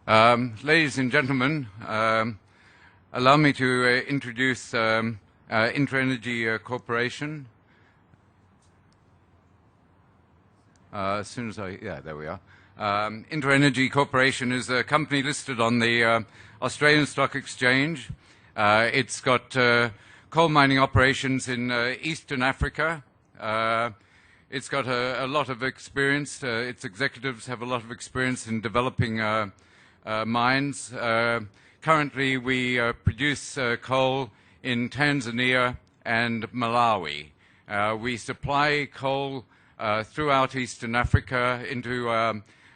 Ladies and gentlemen, allow me to introduce Intra Energy Corporation. As soon as there we are. Intra Energy Corporation is a company listed on the Australian Stock Exchange. It's got coal mining operations in Eastern Africa. It's got a lot of experience. Its executives have a lot of experience in developing mines. Currently, we produce coal in Tanzania and Malawi. We supply coal throughout Eastern Africa into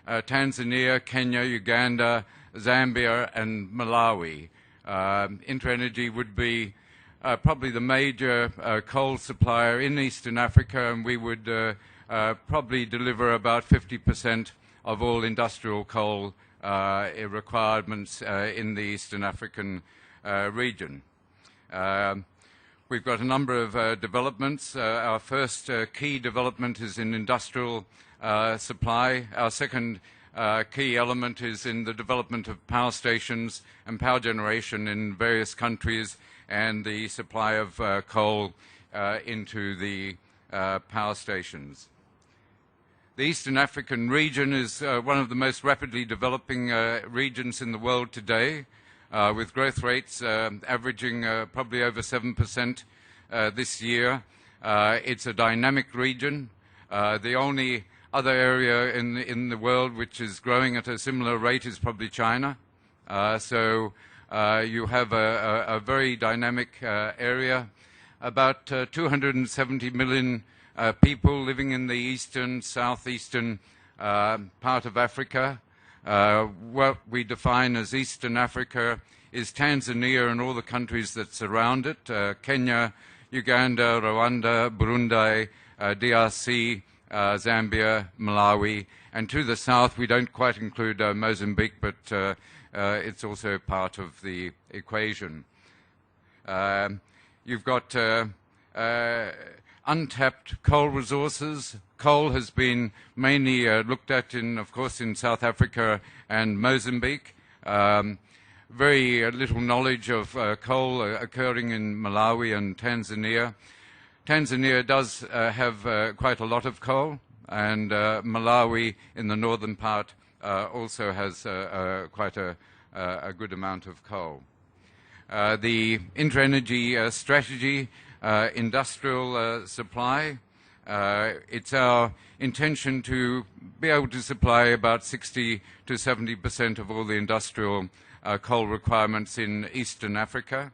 Tanzania, Kenya, Uganda, Zambia, and Malawi. Intra Energy would be probably the major coal supplier in Eastern Africa, and we would probably deliver about 50% of all industrial coal requirements in the Eastern African region. We've got a number of developments. Our first key development is in industrial supply. Our second key element is in the development of power stations and power generation in various countries, and the supply of coal into the power stations. The Eastern African region is one of the most rapidly developing regions in the world today, with growth rates averaging probably over 7% this year. It's a dynamic region. The only other area in the world which is growing at a similar rate is probably China. So you have a very dynamic area. About 270 million people living in the eastern, southeastern part of Africa. What we define as Eastern Africa is Tanzania and all the countries that surround it, Kenya, Uganda, Rwanda, Burundi, DRC, Zambia, Malawi, and to the south we don't quite include Mozambique, but it's also part of the equation. You've got untapped coal resources. Coal has been mainly looked at of course, in South Africa and Mozambique. Very little knowledge of coal occurring in Malawi and Tanzania. Tanzania does have quite a lot of coal, and Malawi in the northern part also has quite a good amount of coal. The Intra Energy strategy, industrial supply, it's our intention to be able to supply about 60 to 70% of all the industrial coal requirements in Eastern Africa.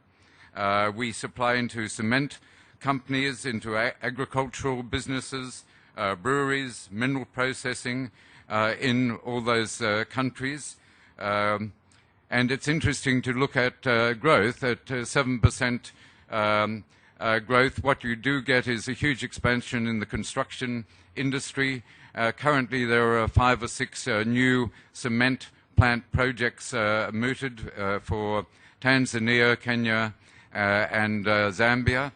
We supply into cement companies, into agricultural businesses, breweries, mineral processing in all those countries. And it's interesting to look at growth at 7% growth. What you do get is a huge expansion in the construction industry. Currently there are 5 or 6 new cement plant projects mooted for Tanzania, Kenya, and Zambia.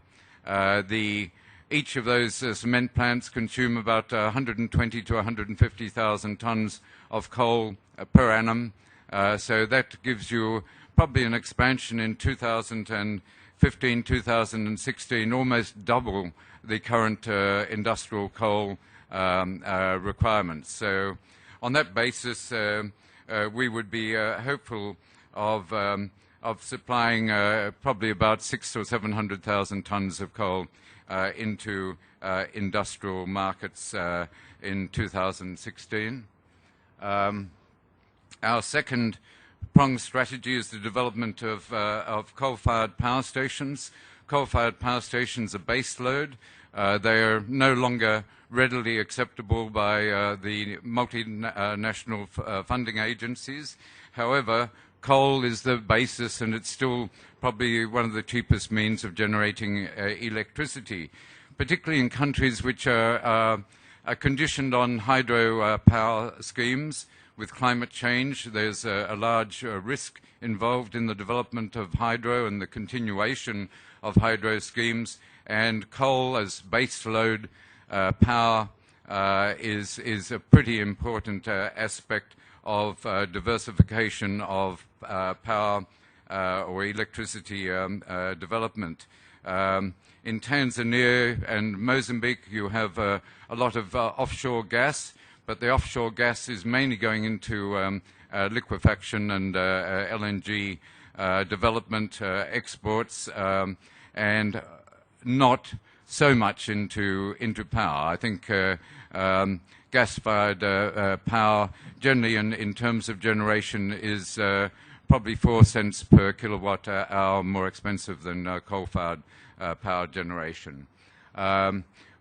Each of those cement plants consume about 120 to 150,000 tons of coal per annum. So that gives you probably an expansion in 2015, 2016, almost double the current industrial coal requirements. So on that basis, we would be hopeful of supplying probably about 600,000 or 700,000 tons of coal into industrial markets in 2016. Our second pronged strategy is the development of coal-fired power stations. Coal-fired power stations are base load. They are no longer readily acceptable by the multinational funding agencies. However, coal is the basis, and it's still probably one of the cheapest means of generating electricity, particularly in countries which are conditioned on hydro power schemes. With climate change, there's a large risk involved in the development of hydro and the continuation of hydro schemes, and coal as base load power is a pretty important aspect of diversification of power or electricity development. In Tanzania and Mozambique, you have a lot of offshore gas, but the offshore gas is mainly going into liquefaction and LNG development, exports, and not so much into power. I think gas-fired power, generally in terms of generation, is probably 4 cents per kilowatt hour more expensive than coal-fired power generation.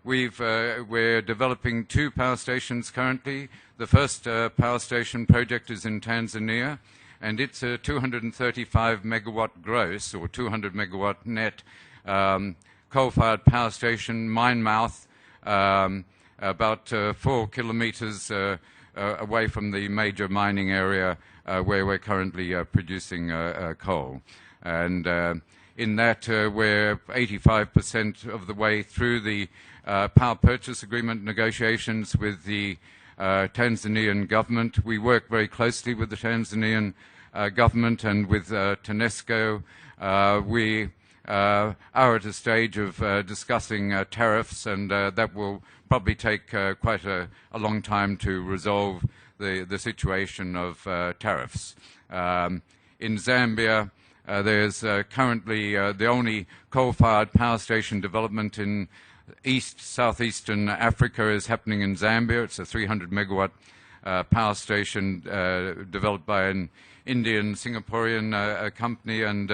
We're developing 2 power stations currently. The first power station project is in Tanzania, and it's a 235 megawatt gross or 200 megawatt net coal-fired power station, mine mouth, about 4 kilometers away from the major mining area where we're currently producing coal. And in that, we're 85% of the way through the power purchase agreement negotiations with the Tanzanian government. We work very closely with the Tanzanian government and with TANESCO. We are at a stage of discussing tariffs, and that will probably take quite a long time to resolve the situation of tariffs. In Zambia, there's currently the only coal-fired power station development in southeastern Africa is happening in Zambia. It's a 300 megawatt power station developed by an Indian Singaporean company, and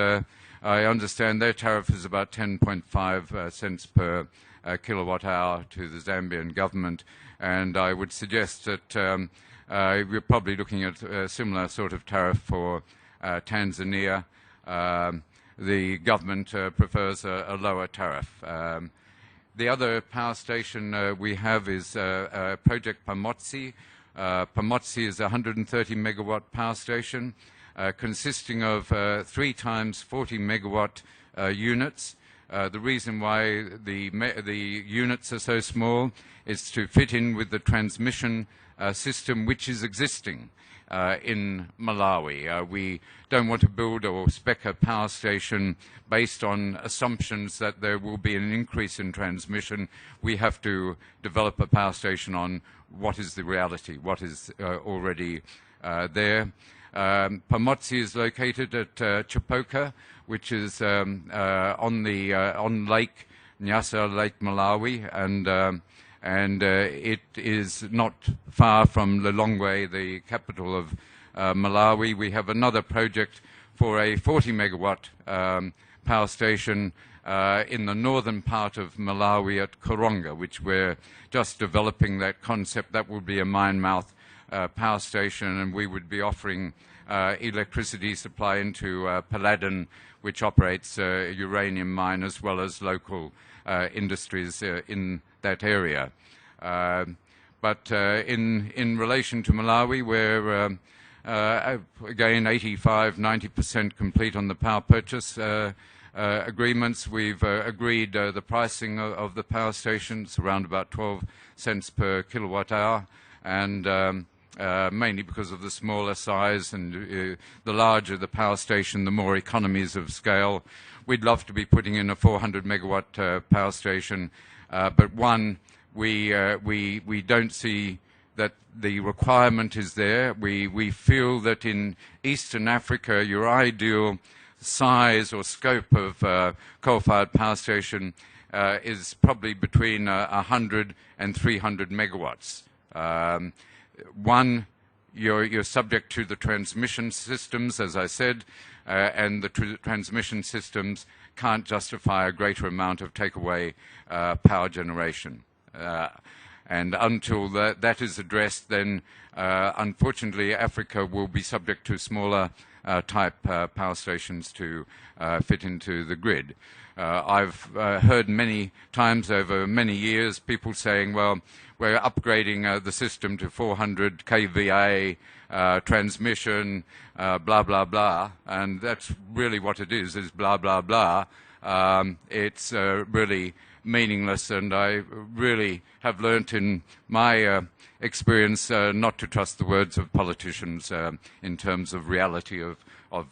I understand their tariff is about 10.5 cents per kilowatt hour to the Zambian government, and I would suggest that we're probably looking at a similar sort of tariff for Tanzania. The government prefers a lower tariff. The other power station we have is Project Pamotsi. Pamotsi is a 130 megawatt power station consisting of 3 times 40 megawatt units. The reason why the units are so small is to fit in with the transmission system which is existing in Malawi. We don't want to build or spec a power station based on assumptions that there will be an increase in transmission. We have to develop a power station on what is the reality, what is already there. Pamotsi is located at Chipoka, which is on Lake Nyasa, Lake Malawi, and it is not far from Lilongwe, the capital of Malawi. We have another project for a 40 megawatt power station in the northern part of Malawi at Koronga, which we're just developing that concept. That will be a mine mouth power station, and we would be offering electricity supply into Paladin, which operates a uranium mine, as well as local industries in that area. But in relation to Malawi, we're again 85–90% complete on the power purchase agreements. We've agreed the pricing of the power stations around about 12 cents per kilowatt hour, and mainly because of the smaller size, and the larger the power station, the more economies of scale. We'd love to be putting in a 400 megawatt power station, but we don't see that the requirement is there. We feel that in Eastern Africa, your ideal size or scope of coal-fired power station is probably between 100 and 300 megawatts. One, you're subject to the transmission systems, as I said, and the transmission systems can't justify a greater amount of takeaway power generation. And until that is addressed, then unfortunately Africa will be subject to smaller type power stations to fit into the grid. I've heard many times over many years people saying, well, we're upgrading the system to 400 kVA transmission, blah, blah, blah. And that's really what it is blah, blah, blah. It's really meaningless, and I really have learnt in my experience not to trust the words of politicians in terms of reality of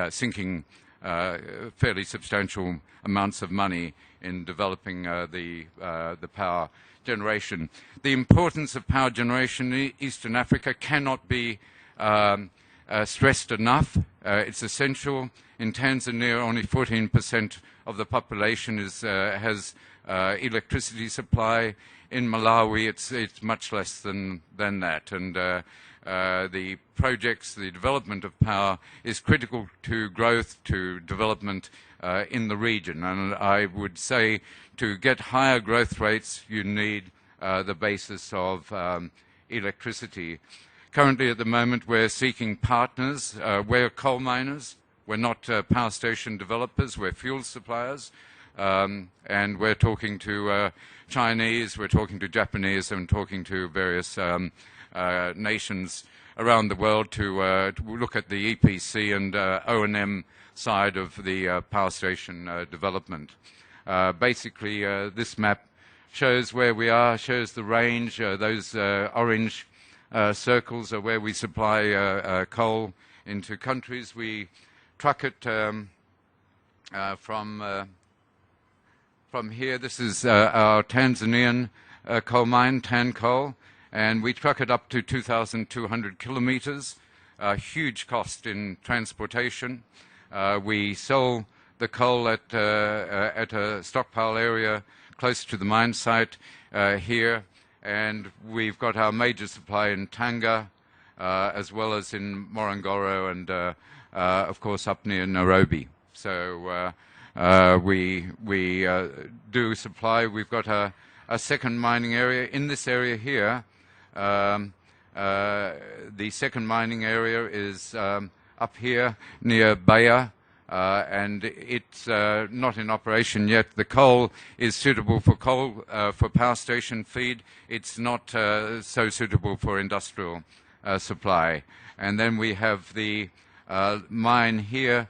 sinking fairly substantial amounts of money in developing the power generation. The importance of power generation in Eastern Africa cannot be stressed enough. It's essential. In Tanzania, only 14% of the population has electricity supply. In Malawi, it's much less than that. And the projects, the development of power is critical to growth, to development in the region. And I would say to get higher growth rates, you need the basis of electricity. Currently, at the moment, we're seeking partners. We're coal miners. We're not power station developers. We're fuel suppliers. And we're talking to Chinese, we're talking to Japanese, and talking to various nations around the world to look at the EPC and O&M side of the power station development. Basically, this map shows where we are, shows the range. Those orange circles are where we supply coal into countries. We truck it from here. This is our Tanzanian coal mine, Tan Coal, and we truck it up to 2,200 kilometers. Huge cost in transportation. We sell the coal at a stockpile area close to the mine site here, and we've got our major supply in Tanga, as well as in Morogoro and, of course, up near Nairobi. So we do supply. We've got a second mining area. In this area here, the second mining area is up here near Bayer, and it's not in operation yet. The coal is suitable for for power station feed. It's not so suitable for industrial supply. And then we have the mine here.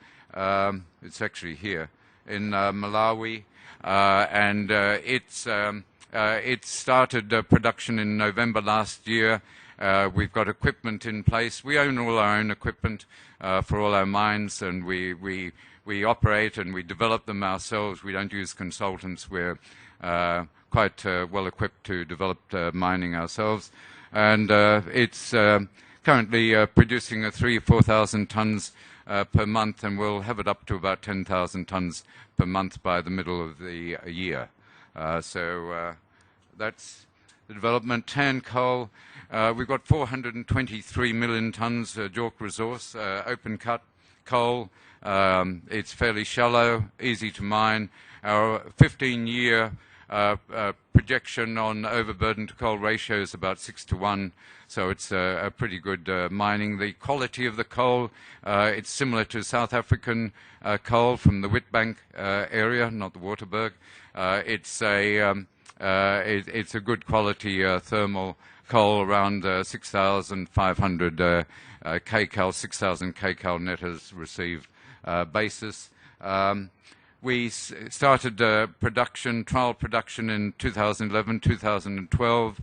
It's actually here in Malawi, and it started production in November last year. We've got equipment in place. We own all our own equipment for all our mines, and we operate and we develop them ourselves. We don't use consultants. We're quite well equipped to develop mining ourselves, and it's currently producing 3,000 or 4,000 tons per month, and we'll have it up to about 10,000 tons per month by the middle of the year. So that's the development. Tan Coal, we've got 423 million tons JORC resource, open cut coal. It's fairly shallow, easy to mine. Our 15-year projection on overburden to coal ratio is about 6:1, so it's a pretty good mining. The quality of the coal, it's similar to South African coal from the Witbank area, not the Waterberg. It's a good quality thermal coal, around 6,500 kcal, 6,000 kcal net has received basis. We started trial production in 2011, 2012.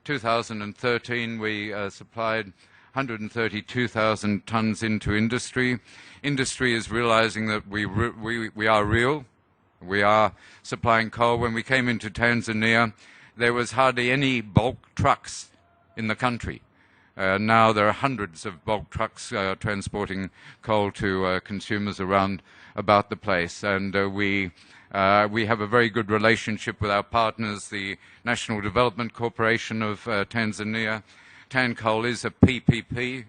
2013, we supplied 132,000 tons into industry. Industry is realizing that we are real. We are supplying coal. When we came into Tanzania, there was hardly any bulk trucks in the country. Now there are hundreds of bulk trucks transporting coal to consumers around about the place, and we have a very good relationship with our partners, the National Development Corporation of Tanzania. Tan Coal is a PPP,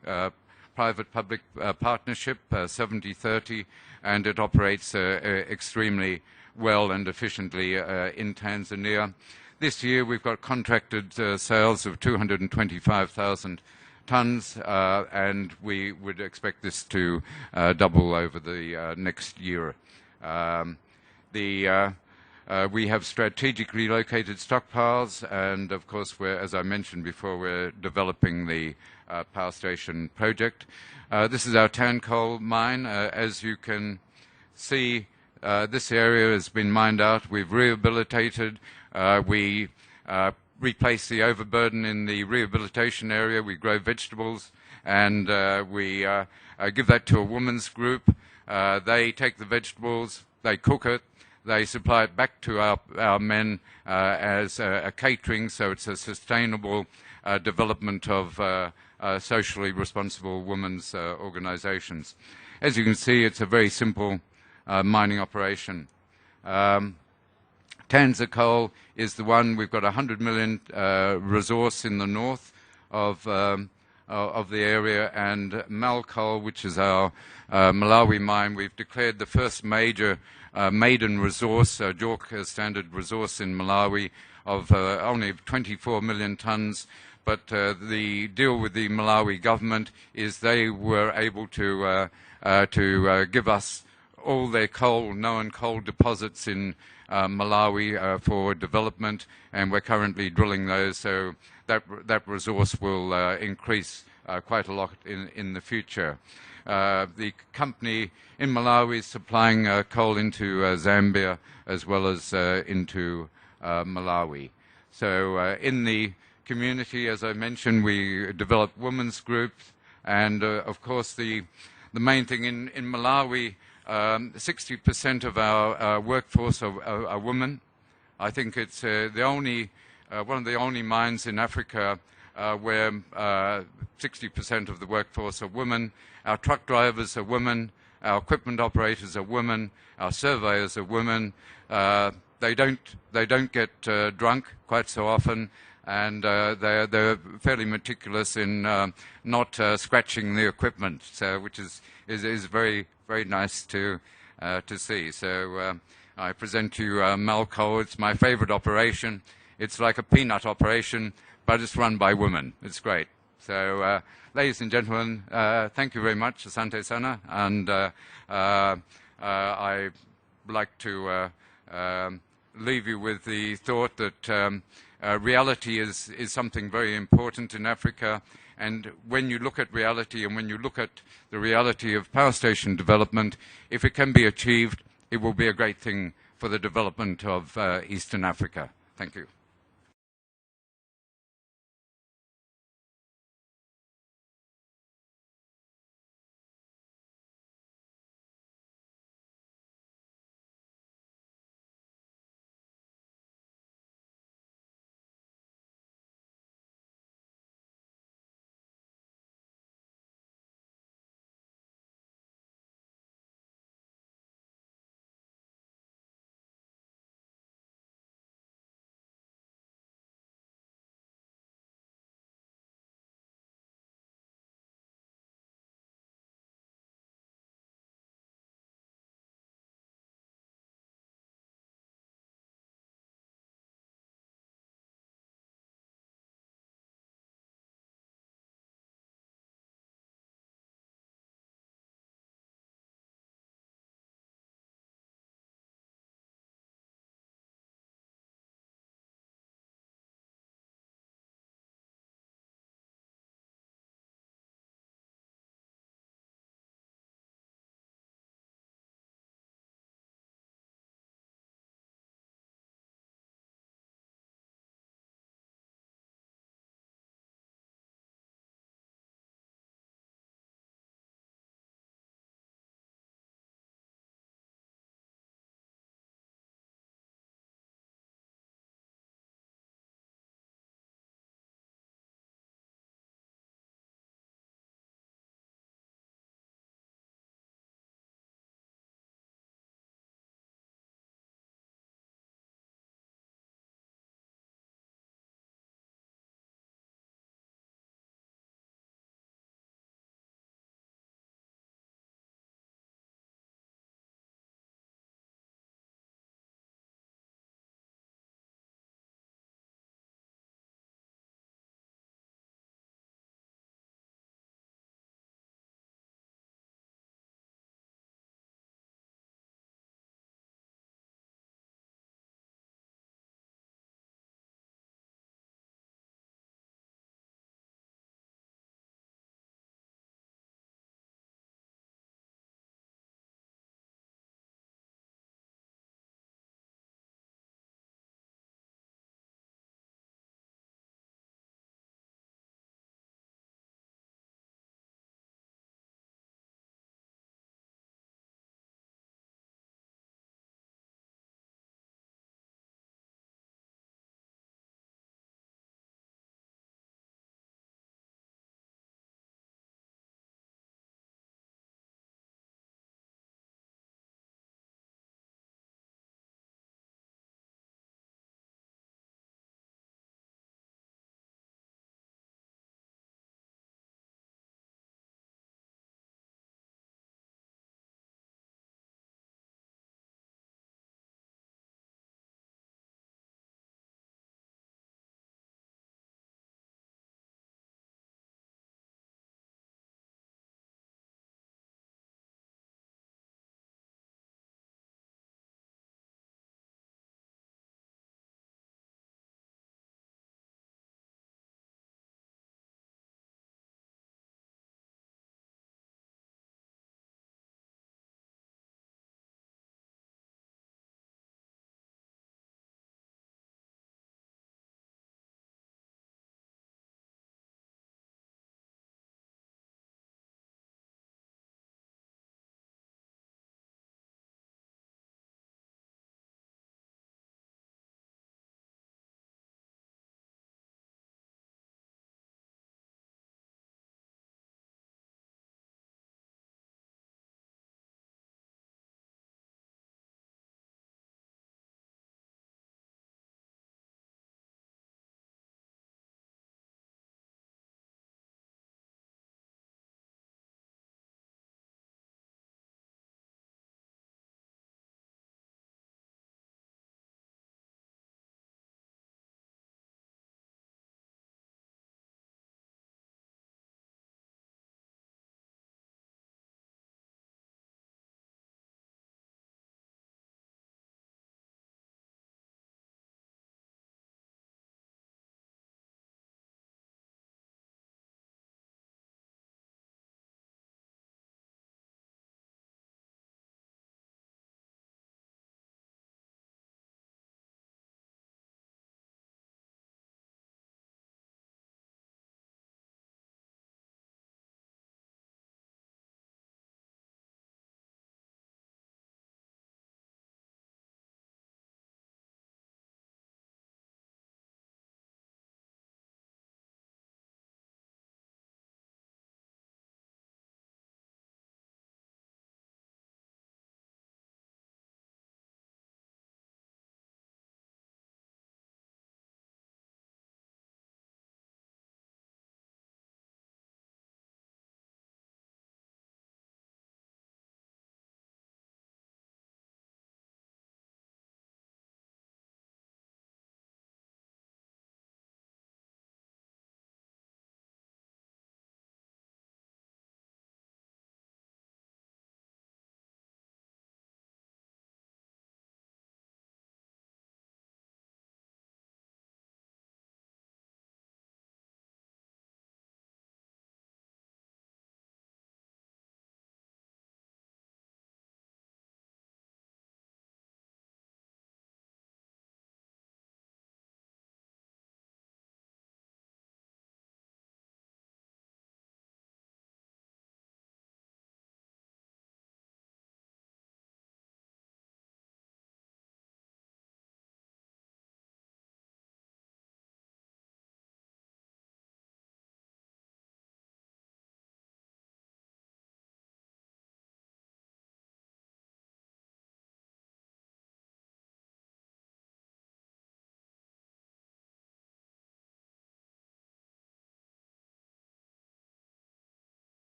private-public partnership, 70-30, and it operates extremely well and efficiently in Tanzania. This year we've got contracted sales of 225,000 tons, and we would expect this to double over the next year. We have strategically located stockpiles, and of course, as I mentioned before, we're developing the power station project. This is our Tan Coal mine. As you can see, this area has been mined out. We've rehabilitated. We replace the overburden in the rehabilitation area. We grow vegetables, and we give that to a women's group. They take the vegetables, they cook it, they supply it back to our men as a catering, so it's a sustainable development of socially responsible women's organisations. As you can see, it's a very simple mining operation. Tanza coal is the one. We've got 100 million resource in the north of the area, and Mal coal, which is our Malawi mine. We've declared the first major maiden resource, JORC standard resource in Malawi of only 24 million tonnes. But the deal with the Malawi government is they were able to give us all their coal, known coal deposits in Malawi for development, and we're currently drilling those, so that resource will increase quite a lot in the future. The company in Malawi is supplying coal into Zambia as well as into Malawi. So in the community, as I mentioned, we develop women's groups, and of course the main thing in Malawi, 60% of our workforce are women. I think it's the only one of the only mines in Africa where 60% of the workforce are women. Our truck drivers are women. Our equipment operators are women. Our surveyors are women. They don't get drunk quite so often, and they're fairly meticulous in not scratching the equipment, so which is very nice to see. So I present to you Malco. It's my favourite operation. It's like a peanut operation, but it's run by women. It's great. So, ladies and gentlemen, thank you very much, Asante Sana, and I'd like to leave you with the thought that reality is something very important in Africa, and when you look at reality and when you look at the reality of power station development, if it can be achieved, it will be a great thing for the development of Eastern Africa. Thank you.